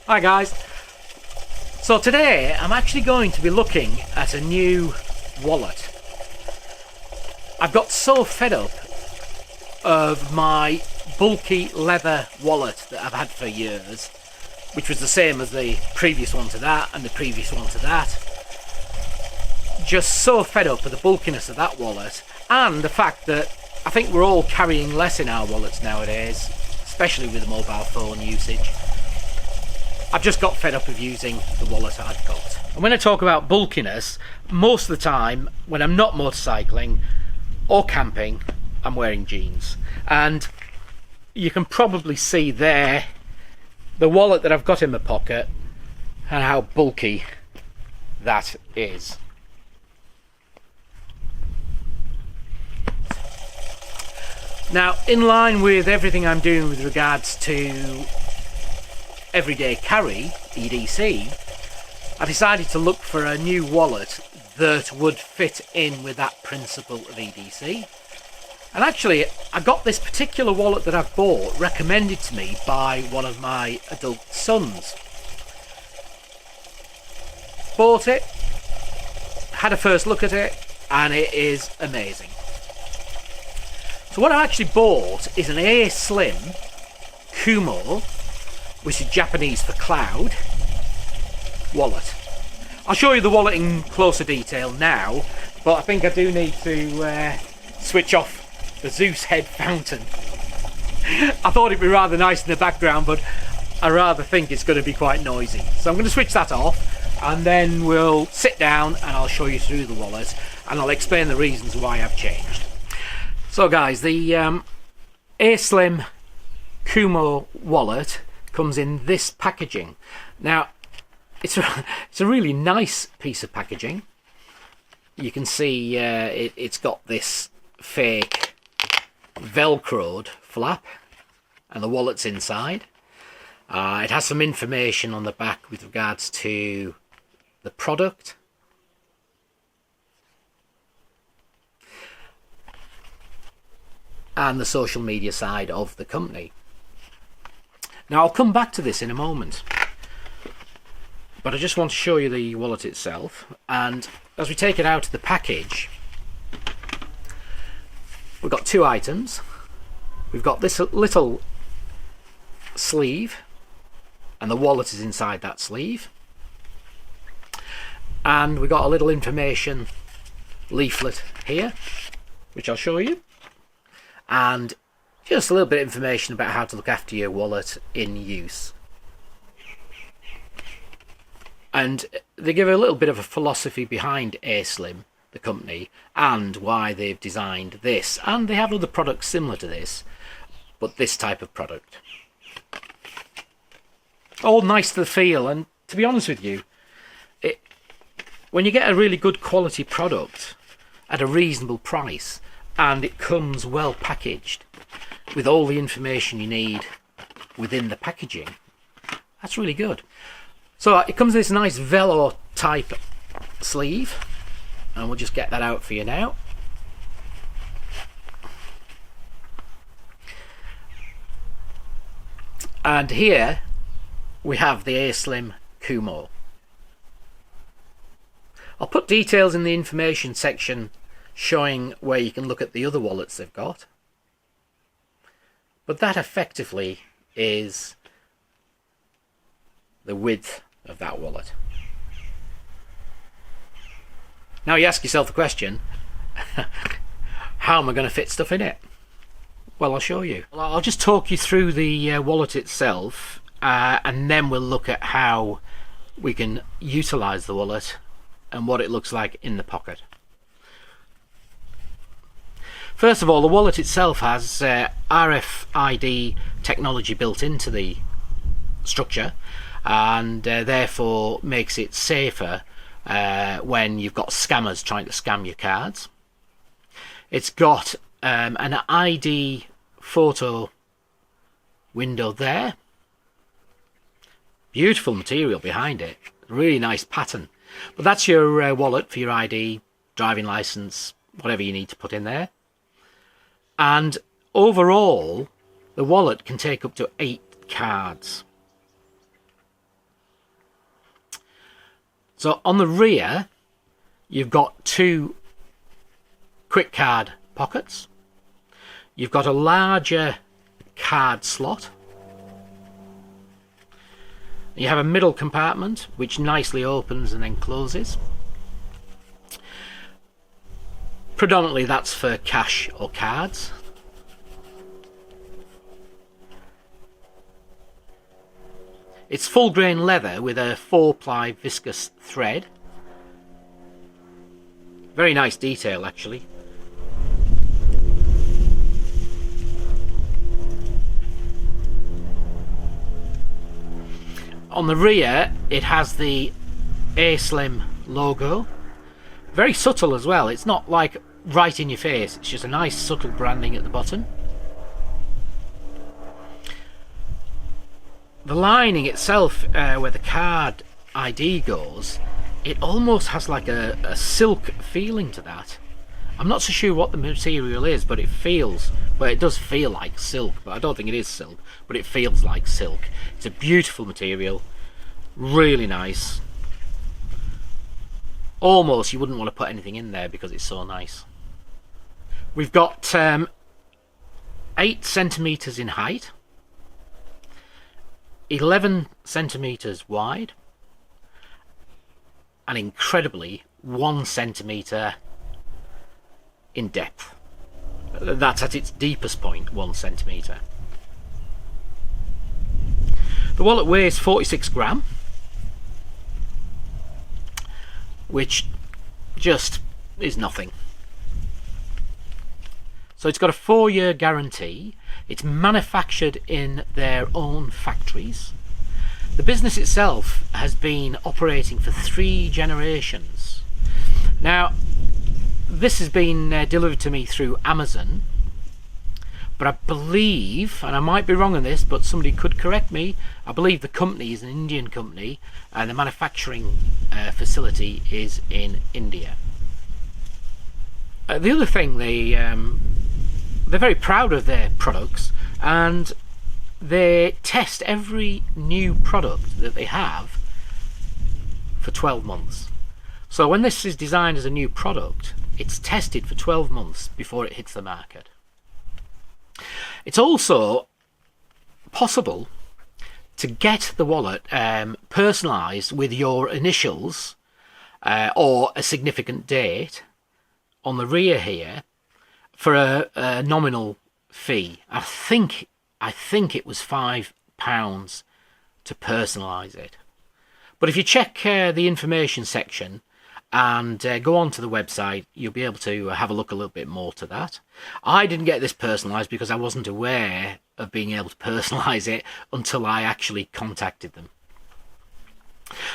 Hi guys. So today I'm actually going to be looking at a new wallet. I've got so fed up of my bulky leather wallet that I've had for years, which was the same as the previous one to that and the previous one to that. Just so fed up with the bulkiness of that wallet and the fact that I think we're all carrying less in our wallets nowadays, especially with the mobile phone usage. I've just got fed up of using the wallet I've got. And when I talk about bulkiness, most of the time when I'm not motorcycling or camping, I'm wearing jeans. And you can probably see there the wallet that I've got in my pocket and how bulky that is. Now, in line with everything I'm doing with regards to everyday carry, EDC, I decided to look for a new wallet that would fit in with that principle of EDC. And actually, I got this particular wallet that I've bought recommended to me by one of my adult sons. Bought it, had a first look at it, and it is amazing. So what I actually bought is an A-Slim Kumo, which is Japanese for cloud, wallet. I'll show you the wallet in closer detail now, but I think I do need to switch off the Zeus head fountain. I thought it'd be rather nice in the background, but I rather think it's going to be quite noisy. So I'm going to switch that off, and then we'll sit down and I'll show you through the wallet, and I'll explain the reasons why I've changed. So guys, the A-Slim Kumo wallet comes in this packaging. Now, it's a really nice piece of packaging. You can see it's got this fake velcroed flap, and the wallet's inside. It has some information on the back with regards to the product. And the social media side of the company. Now, I'll come back to this in a moment, but I just want to show you the wallet itself. And as we take it out of the package, we've got two items. We've got this little sleeve, and the wallet is inside that sleeve. And we've got a little information leaflet here, which I'll show you. And just a little bit of information about how to look after your wallet in use. And they give a little bit of a philosophy behind A-Slim, the company, and why they've designed this. And they have other products similar to this, but this type of product. All nice to the feel, and to be honest with you, when you get a really good quality product at a reasonable price, and it comes well packaged with all the information you need within the packaging, that's really good. So it comes in this nice velour type sleeve, and we'll just get that out for you now. And here we have the A-Slim Kumo. I'll put details in the information section showing where you can look at the other wallets they've got. But that effectively is the width of that wallet. Now you ask yourself the question, how am I going to fit stuff in it? Well, I'll show you. I'll just talk you through the wallet itself, and then we'll look at how we can utilise the wallet and what it looks like in the pocket. First of all, the wallet itself has RFID technology built into the structure, and therefore makes it safer when you've got scammers trying to scam your cards. It's got an ID photo window there. Beautiful material behind it, really nice pattern. But that's your wallet for your ID, driving license, whatever you need to put in there. And overall, the wallet can take up to 8 cards. So on the rear, you've got 2 quick card pockets. You've got a larger card slot. You have a middle compartment which nicely opens and then closes. Predominantly that's for cash or cards. It's full grain leather with a 4-ply viscous thread. Very nice detail actually. On the rear it has the A-Slim logo. Very subtle as well, it's not like right in your face, it's just a nice subtle branding at the bottom. The lining itself, where the card ID goes, it almost has like a silk feeling to that. I'm not so sure what the material is, but it feels, well, it does feel like silk, but I don't think it is silk, but it feels like silk. It's a beautiful material, really nice. Almost you wouldn't want to put anything in there because it's so nice. We've got 8 centimeters in height, 11 centimeters wide, and incredibly 1 centimeter in depth. That's at its deepest point, 1 centimeter. The wallet weighs 46 gram, which just is nothing. So it's got a 4-year guarantee. It's manufactured in their own factories. The business itself has been operating for 3 generations. Now, this has been delivered to me through Amazon, but I believe, and I might be wrong on this, but somebody could correct me, I believe the company is an Indian company and the manufacturing facility is in India. The other thing, they're very proud of their products, and they test every new product that they have for 12 months. So when this is designed as a new product, it's tested for 12 months before it hits the market. It's also possible to get the wallet personalised with your initials or a significant date on the rear here for a nominal fee. I think it was £5 to personalise it. But if you check the information section and go on to the website, you'll be able to have a look a little bit more to that. I didn't get this personalised because I wasn't aware of being able to personalise it until I actually contacted them.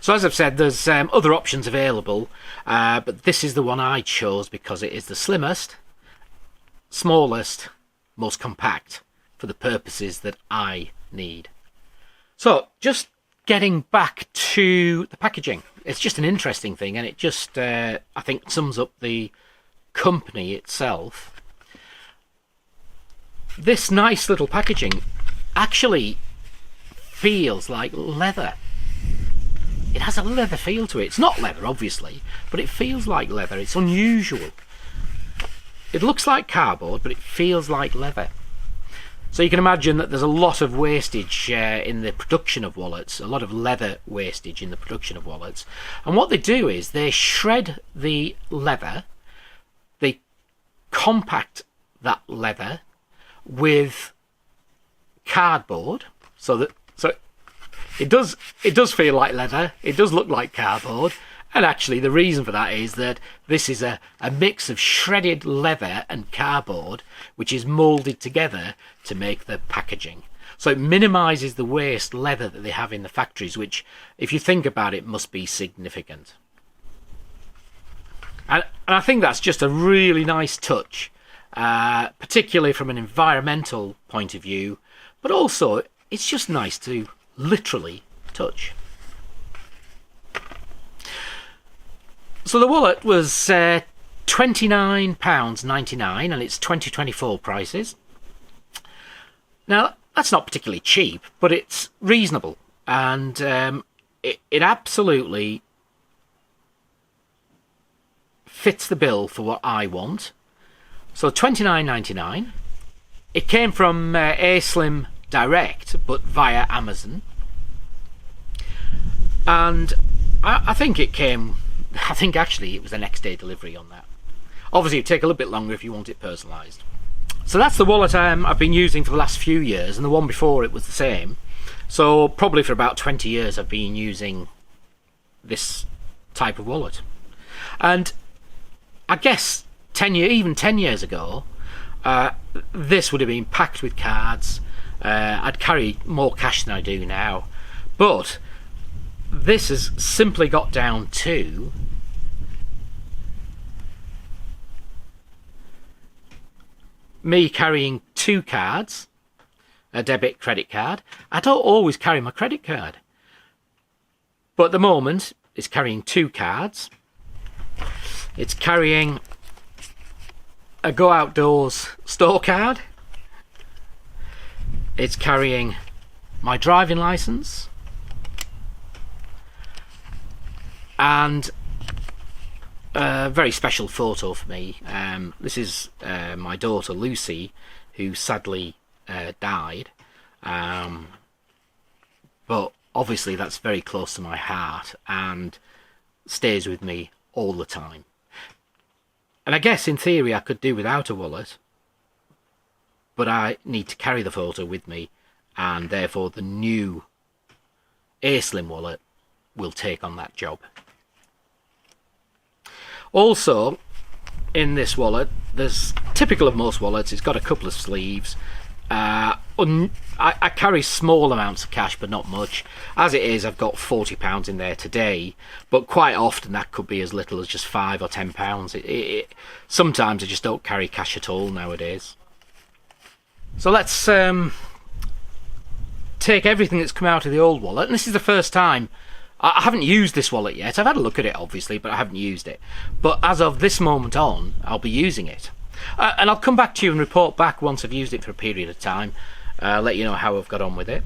So as I've said, there's other options available, but this is the one I chose because it is the slimmest, smallest, most compact for the purposes that I need. So just getting back to the packaging, it's just an interesting thing, and it just I think sums up the company itself. This nice little packaging actually feels like leather. It has a leather feel to it. It's not leather obviously, but it feels like leather. It's unusual. It looks like cardboard, but it feels like leather. So you can imagine that there's a lot of wastage in the production of wallets, a lot of leather wastage in the production of wallets. And what they do is they shred the leather, they compact that leather with cardboard, so it does feel like leather, it does look like cardboard. And actually the reason for that is that this is a mix of shredded leather and cardboard which is moulded together to make the packaging. So it minimises the waste leather that they have in the factories, which if you think about it must be significant. And I think that's just a really nice touch, particularly from an environmental point of view, but also it's just nice to literally touch. So the wallet was £29.99 and it's 2024 prices. Now that's not particularly cheap, but it's reasonable, and it absolutely fits the bill for what I want. So $29.99. It came from A-Slim Direct, but via Amazon. And I think it came, I think actually it was the next day delivery on that. Obviously it'd take a little bit longer if you want it personalised. So that's the wallet I've been using for the last few years, and the one before it was the same. So probably for about 20 years I've been using this type of wallet. And I guess even 10 years ago, this would have been packed with cards. I'd carry more cash than I do now. But this has simply got down to me carrying 2 cards, a debit credit card. I don't always carry my credit card, but at the moment it's carrying 2 cards. It's carrying a Go Outdoors store card. It's carrying my driving license and a very special photo for me. This is my daughter Lucy, who sadly died, but obviously that's very close to my heart and stays with me all the time. And I guess in theory I could do without a wallet, but I need to carry the photo with me, and therefore the new A-Slim wallet will take on that job. Also, in this wallet, there's typical of most wallets, it's got a couple of sleeves. I carry small amounts of cash, but not much. As it is, I've got £40 in there today, but quite often that could be as little as just £5 or £10. Sometimes I just don't carry cash at all nowadays. So let's take everything that's come out of the old wallet, and this is the first time. I haven't used this wallet yet. I've had a look at it obviously, but I haven't used it. But as of this moment on, I'll be using it. And I'll come back to you and report back once I've used it for a period of time. Let you know how I've got on with it.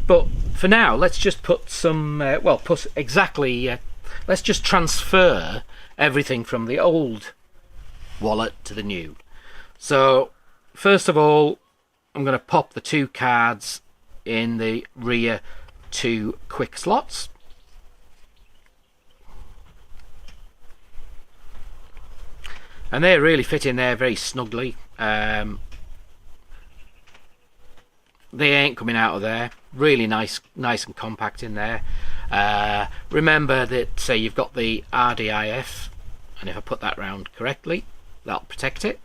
But for now, let's just put some, let's just transfer everything from the old wallet to the new. So, first of all, I'm going to pop the 2 cards in the rear 2 quick slots. And they really fit in there very snugly. They ain't coming out of there. Really nice and compact in there. Remember that you've got the RDIF, and if I put that round correctly, that'll protect it.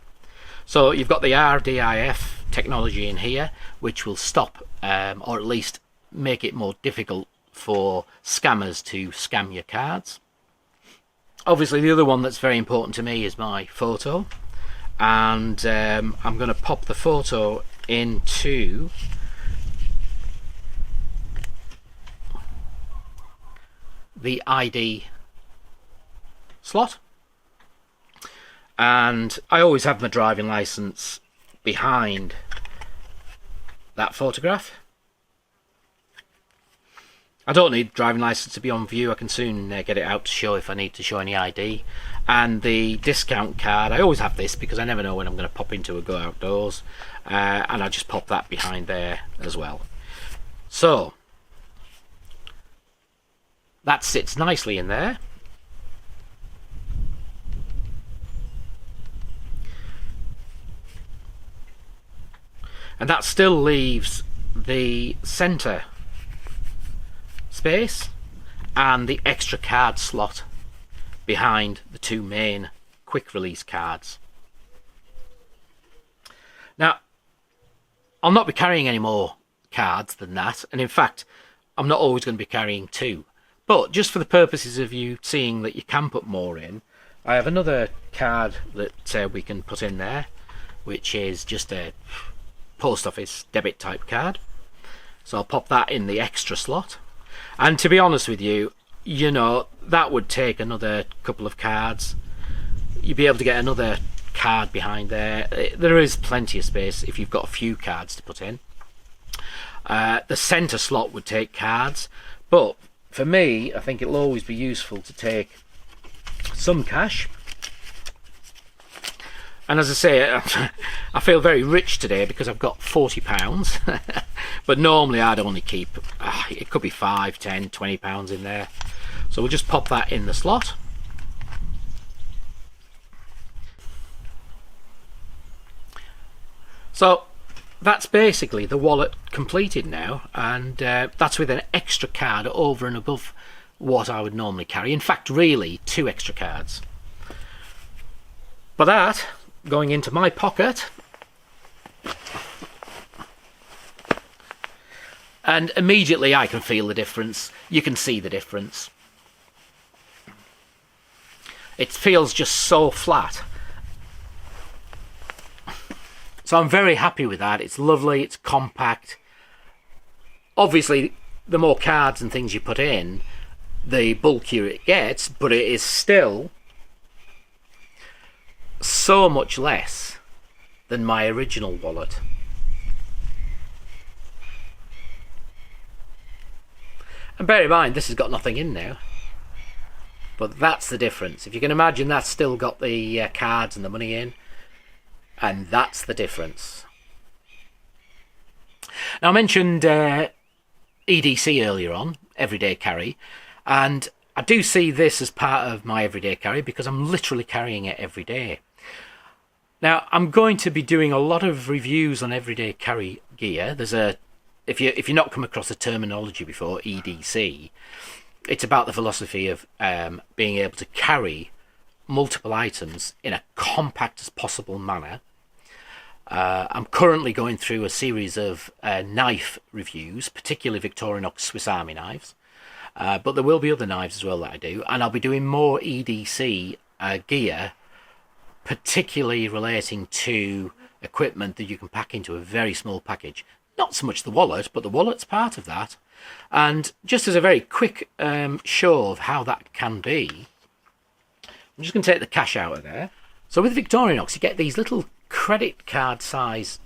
So you've got the RDIF technology in here, which will stop, or at least make it more difficult for scammers to scam your cards. Obviously the other one that's very important to me is my photo, and I'm going to pop the photo into the ID slot, and I always have my driving license behind that photograph. I don't need driving license to be on view. I can soon get it out to show if I need to show any ID. And the discount card, I always have this because I never know when I'm going to pop into a Go Outdoors, and I just pop that behind there as well. So that sits nicely in there. And that still leaves the centre space and the extra card slot behind the 2 main quick release cards. Now, I'll not be carrying any more cards than that, and in fact I'm not always going to be carrying 2, but just for the purposes of you seeing that you can put more in, I have another card that we can put in there, which is just a post office debit type card. So I'll pop that in the extra slot. And to be honest with you, you know, that would take another couple of cards. You'd be able to get another card behind there. There is plenty of space if you've got a few cards to put in. The centre slot would take cards, but for me, I think it'll always be useful to take some cash. And as I say, I feel very rich today because I've got £40. But normally I'd only keep, it could be 5, 10, 20 pounds in there. So we'll just pop that in the slot. So that's basically the wallet completed now, and that's with an extra card over and above what I would normally carry. In fact, really 2 extra cards. But that going into my pocket, and immediately I can feel the difference. You can see the difference. It feels just so flat. So I'm very happy with that. It's lovely, it's compact. Obviously, the more cards and things you put in, the bulkier it gets, but it is still so much less than my original wallet. And bear in mind, this has got nothing in now. But that's the difference. If you can imagine, that's still got the cards and the money in. And that's the difference. Now, I mentioned EDC earlier on, everyday carry. And I do see this as part of my everyday carry because I'm literally carrying it every day. Now, I'm going to be doing a lot of reviews on everyday carry gear. There's a, if you've not come across the terminology before, EDC, it's about the philosophy of being able to carry multiple items in a compact as possible manner. I'm currently going through a series of knife reviews, particularly Victorinox Swiss Army knives. But there will be other knives as well that I do, and I'll be doing more EDC gear, particularly relating to equipment that you can pack into a very small package. Not so much the wallet, but the wallet's part of that. And just as a very quick show of how that can be, I'm just going to take the cash out of there. So with Victorinox, you get these little credit card size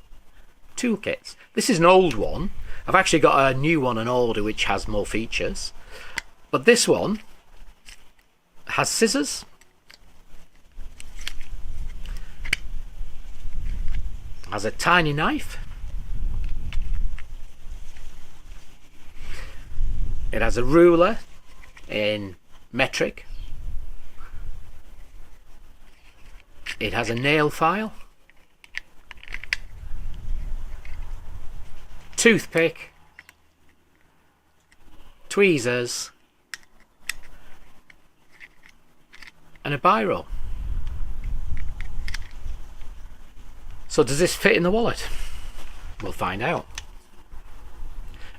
toolkits. This is an old one. I've actually got a new one on order which has more features. But this one has scissors, has a tiny knife, it has a ruler in metric, it has a nail file, toothpick, tweezers, and a biro. So does this fit in the wallet? We'll find out.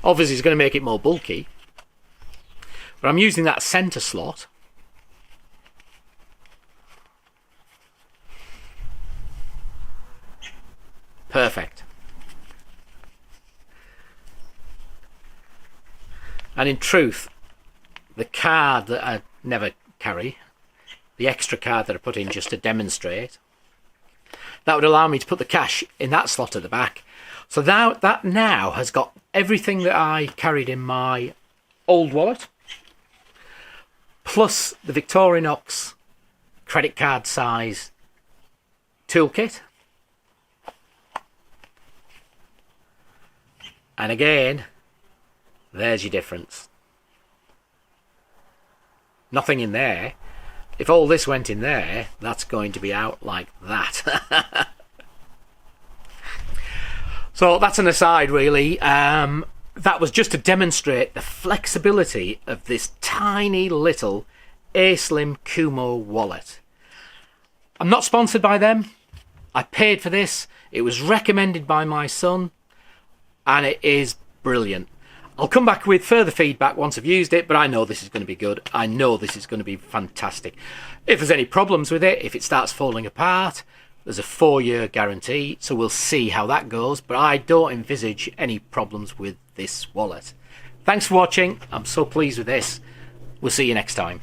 Obviously it's going to make it more bulky, but I'm using that center slot. Perfect. And in truth, the card that I never carry, the extra card that I put in just to demonstrate, that would allow me to put the cash in that slot at the back. So now that now has got everything that I carried in my old wallet, plus the Victorinox credit card size toolkit. And again, there's your difference. Nothing in there. If all this went in there, that's going to be out like that. So that's an aside, really. That was just to demonstrate the flexibility of this tiny little A-Slim Kumo wallet. I'm not sponsored by them. I paid for this. It was recommended by my son, and it is brilliant. I'll come back with further feedback once I've used it, but I know this is going to be good. I know this is going to be fantastic. If there's any problems with it, if it starts falling apart, there's a 4-year guarantee, so we'll see how that goes, but I don't envisage any problems with this wallet. Thanks for watching. I'm so pleased with this. We'll see you next time.